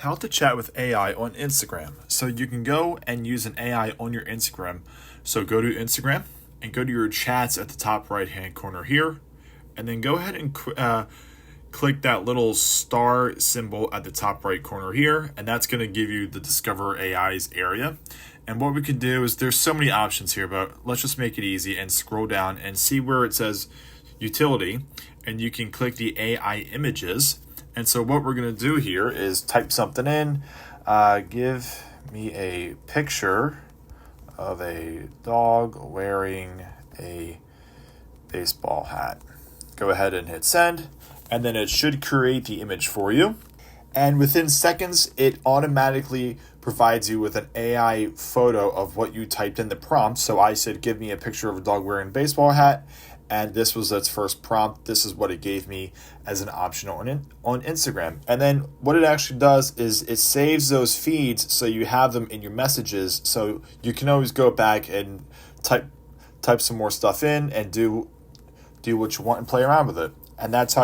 how to chat with AI on Instagram. So you can go and use an AI on your Instagram. So go to Instagram and go to your chats at the top right hand corner here, and then go ahead and click that little star symbol at the top right corner here, and that's going to give you the Discover AI's area. And what we can do is there's so many options here, but let's just make it easy and scroll down and see where it says utility, and you can click the AI images. And so what we're going to do here is type something in. Give me a picture of a dog wearing a baseball hat. Go ahead and hit send, and then it should create the image for you. And within seconds, it automatically provides you with an AI photo of what you typed in the prompt. So I said, give me a picture of a dog wearing a baseball hat. And this was its first prompt. This is what it gave me as an option on Instagram. And then what it actually does is it saves those feeds so you have them in your messages. So you can always go back and type some more stuff in and do what you want and play around with it. And that's how